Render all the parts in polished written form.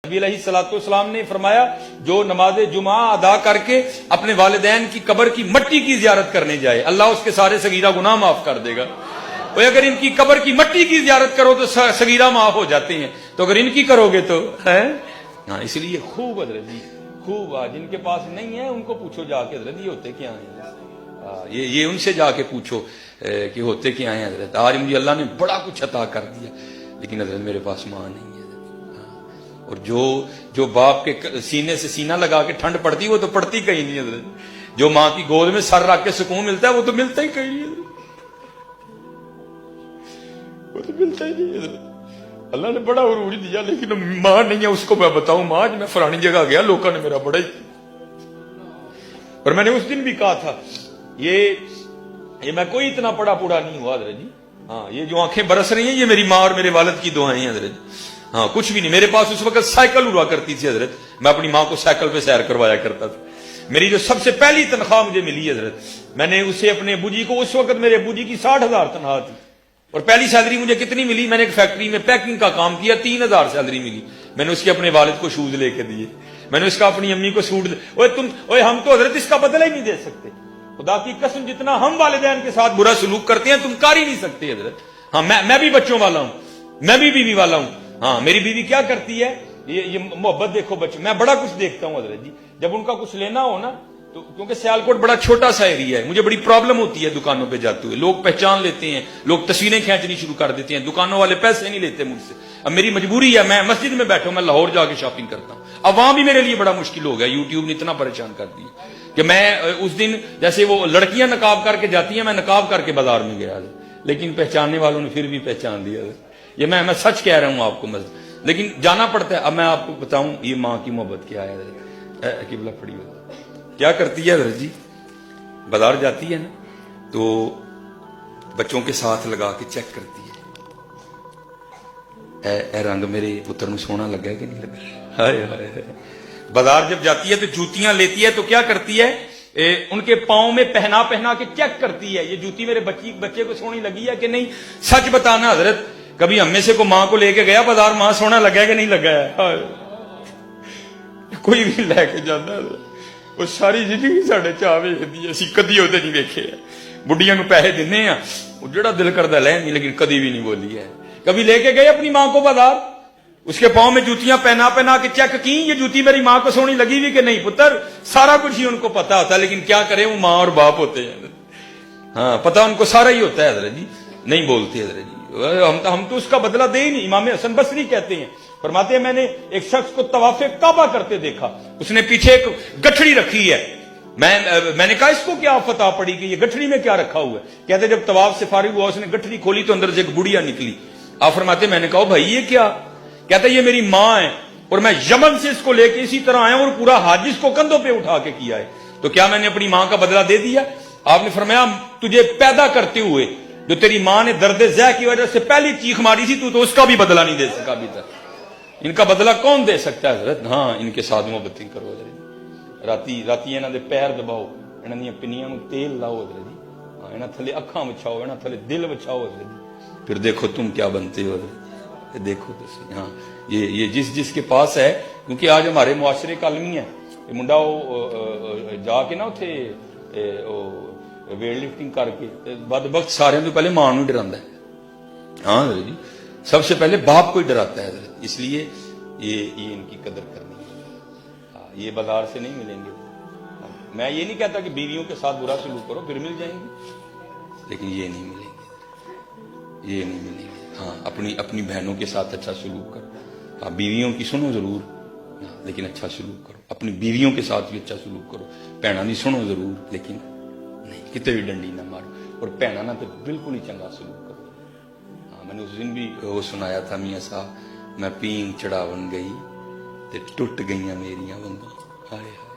نبی علیہ السلام نے فرمایا جو نماز جمعہ ادا کر کے اپنے والدین کی قبر کی مٹی کی زیارت کرنے جائے اللہ اس کے سارے صغیرہ گناہ معاف کر دے گا. اور اگر ان کی قبر کی مٹی کی زیارت کرو تو صغیرہ معاف ہو جاتے ہیں, تو اگر ان کی کرو گے تو ہے ہاں. اس لیے خوب حضرت جی خوب جن کے پاس نہیں ہے ان کو پوچھو جا کے حضرت یہ ہوتے کیا ہیں, یہ ان سے جا کے پوچھو کہ ہوتے کیا ہیں حضرت. آج مجھے اللہ نے بڑا کچھ عطا کر دیا لیکن حضرت میرے پاس ماں نہیں ہے. اور جو باپ کے سینے سے سینہ لگا کے ٹھنڈ پڑتی وہ تو پڑتی کہیں نہیں حضرت. جو ماں کی گود میں سر رکھ کے سکون ملتا ہے وہ تو ملتا ہی کہیں نہیں حضرت, وہ تو ملتا ہی نہیں حضرت. اللہ نے بڑا عروج دیا لیکن ماں نہیں ہے. اس کو میں بتاؤں ماں میں فلانی جگہ گیا لوگوں نے میرا بڑا ہی, اور میں نے اس دن بھی کہا تھا یہ میں کوئی اتنا پڑا پوڑا نہیں ہوا حضرت جی. ہاں یہ جو آنکھیں برس رہی ہیں یہ میری ماں اور میرے والد کی دعائیں ہیں حضرت. ہاں کچھ بھی نہیں. میرے پاس اس وقت سائیکل ہوا کرتی تھی حضرت, میں اپنی ماں کو سائیکل پہ سیر کروایا کرتا تھا. میری جو سب سے پہلی تنخواہ مجھے ملی حضرت, میں نے اسے اپنے ابو جی کو, اس وقت میرے ابو جی کی 60,000 تنخواہ تھی, اور پہلی سیلری مجھے کتنی ملی, میں نے ایک فیکٹری میں پیکنگ کا کام کیا 3,000 سیلری ملی. میں نے اس کے اپنے والد کو شوز لے کے دیے, میں نے اس کا اپنی امی کو سوٹ ہم تو حضرت اس کا بدلہ ہی نہیں دے سکتے. خدا کی قسم جتنا ہم والدین کے ساتھ برا سلوک کرتے ہیں تم کر ہی نہیں سکتے حضرت. ہاں میں بھی بچوں والا ہوں, میں بھی بیوی والا ہوں. ہاں میری بیوی کیا کرتی ہے, یہ محبت دیکھو بچوں, میں بڑا کچھ دیکھتا ہوں حضرت جی. جب ان کا کچھ لینا ہو نا تو کیونکہ سیالکوٹ بڑا چھوٹا سا ایریا ہے, مجھے بڑی پرابلم ہوتی ہے دکانوں پہ جاتے ہوئے. لوگ پہچان لیتے ہیں, لوگ تصویریں کھینچنی شروع کر دیتے ہیں, دکانوں والے پیسے نہیں لیتے مجھ سے. اب میری مجبوری ہے, میں مسجد میں بیٹھا ہوں, میں لاہور جا کے شاپنگ کرتا ہوں. اب وہاں بھی میرے لیے بڑا مشکل ہو گیا, یوٹیوب نے اتنا پریشان کر دیا کہ میں اس دن جیسے وہ لڑکیاں نقاب کر کے جاتی ہیں, میں نقاب کر کے بازار میں گیا, لیکن پہچاننے والوں نے پھر بھی پہچان دیا. یہ میں سچ کہہ رہا ہوں آپ کو, لیکن جانا پڑتا ہے. اب میں آپ کو بتاؤں یہ ماں کی محبت کیا ہے قبلہ پڑی کیا کرتی ہے حضرت جی. بازار جاتی ہے نا تو بچوں کے ساتھ لگا کے چیک کرتی ہے اے رنگ میرے پتر نو سونا لگا ہے کہ نہیں لگا. ہائے ہائے. بازار جب جاتی ہے تو جوتیاں لیتی ہے تو کیا کرتی ہے, ان کے پاؤں میں پہنا کے چیک کرتی ہے یہ جوتی میرے بچے کو سونی لگی ہے کہ نہیں. سچ بتانا حضرت, کبھی ہم میں سے کو ماں کو لے کے گیا بازار, ماں سونا لگا ہے کہ نہیں لگا ہے. کوئی بھی لے کے جانا وہ ساری زندگی ساڈے چاہے اسی کدی وہ نہیں ویکھے. بڑھیاں نو پیسے دینے ہیں وہ جڑا دل کردا لے نہیں, لیکن کدی بھی نہیں بولی ہے. کبھی لے کے گئے اپنی ماں کو بازار, اس کے پاؤں میں جوتیاں پہنا کے چیک کی یہ جوتی میری ماں کو سونی لگی ہوئی کہ نہیں. پتر سارا کچھ ہی ان کو پتا ہوتا ہے, لیکن کیا کریں وہ ماں اور باپ ہوتے ہیں. ہاں پتا ان کو سارا ہی ہوتا ہے حضرت جی, نہیں بولتے حضرت جی. ہم تو اس کا بدلہ دے ہی نہیں. امام حسن بصری کہتے ہیں, فرماتے ہیں میں نے ایک شخص کو طواف کعبہ کرتے دیکھا, اس نے پیچھے ایک گٹھڑی رکھی ہے. میں نے کہا اس کو کیا فتح پڑی کہ یہ گٹھڑی میں کیا رکھا ہوا ہے. کہتے جب طواف سے فارغ ہوا اس نے گٹھڑی کھولی تو اندر سے ایک بڑھیا نکلی. آپ فرماتے میں نے کہا بھائی یہ کیا, کہتا یہ میری ماں ہے اور میں یمن سے اس کو لے کے اسی طرح آیا اور پورا حج اس کو کندھوں پہ اٹھا کے کیا ہے, تو کیا میں نے اپنی ماں کا بدلہ دے دیا. آپ نے فرمایا تجھے پیدا کرتے ہوئے جو تیری ماں نے درد ذہ کی وجہ سے پہلی چیخ ماری تھی تو اس کا بھی بدلہ نہیں دے سکا ابھی تک. ان کا بدلہ کون دے سکتا ہے حضرت. ہاں ان کے ساتھ محبت کرو حضرت. راتی انہاں دے پیر دباؤ, انہاں دی پنیاں نو تیل لاؤ حضرت جی. ہاں انہاں تھلے اکھاں وچھاؤ, انہاں تھلے دل وچھاؤ حضرت جی. پھر دیکھو تم کیا بنتے ہو حضرت. دیکھو تسی. ہاں یہ جس کے پاس ہے, کیونکہ آج ہمارے معاشرے کا المی ہے. یہ منڈا جا کے نا اتھے ویٹ لفٹنگ کر کے بدبخت سارے تو پہلے ماں نو ڈراندا ہے. ہاں حضرت جی سب سے پہلے باپ کو ہی ڈراتا ہے حضرت. اس لیے یہ ان کی قدر کرنی ہے. یہ بازار سے نہیں ملیں گے. میں یہ نہیں کہتا کہ بیویوں کے ساتھ برا سلوک کرو پھر مل جائیں گے, لیکن یہ نہیں ملیں گے, یہ نہیں ملیں گے. ہاں اپنی بہنوں کے ساتھ اچھا سلوک کرو. ہاں بیویوں کی سنو ضرور, لیکن اچھا سلوک کرو. اپنی بیویوں کے ساتھ بھی اچھا سلوک کرو. بہنوں کی سنو ضرور, لیکن نہیں کتے بھی ڈنڈی نہ مارو. اور بہنوں نہ تو بالکل ہی چنگا سلوک کرو. ہاں میں نے اس دن بھی وہ سنایا تھا میاں صاحب, میں پینگ چڑھاون گئی تے ٹوٹ گئیاں میریاں ونگاں. ہائے ہائے.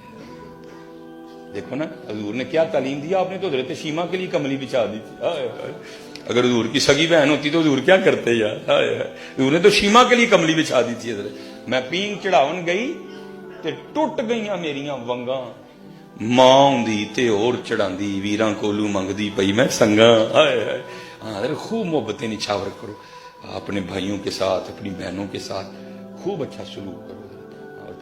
دیکھو نا حضور نے کیا تعلیم دیا. آپ نے تو حضرت شیما کے لیے کملی بچھا دی تھی. ہائے ہائے. اگر حضور کی سگی بہن ہوتی تو حضور کیا کرتے یار. ہائے ہائے. حضور نے تو شیما کے لیے کملی بچھا دی تھی حضرت. میں پینگ چڑھاون گئی تے ٹوٹ گئیاں میریاں ونگاں, ماں ہوندی تے اور چڑھاندی, ویراں کولو منگدی پئی میں سنگاں. ہائے ہائے. ہاں خوب محبتیں نچھاور کرو اپنے بھائیوں کے ساتھ, اپنی بہنوں کے ساتھ خوب اچھا سلوک کرو.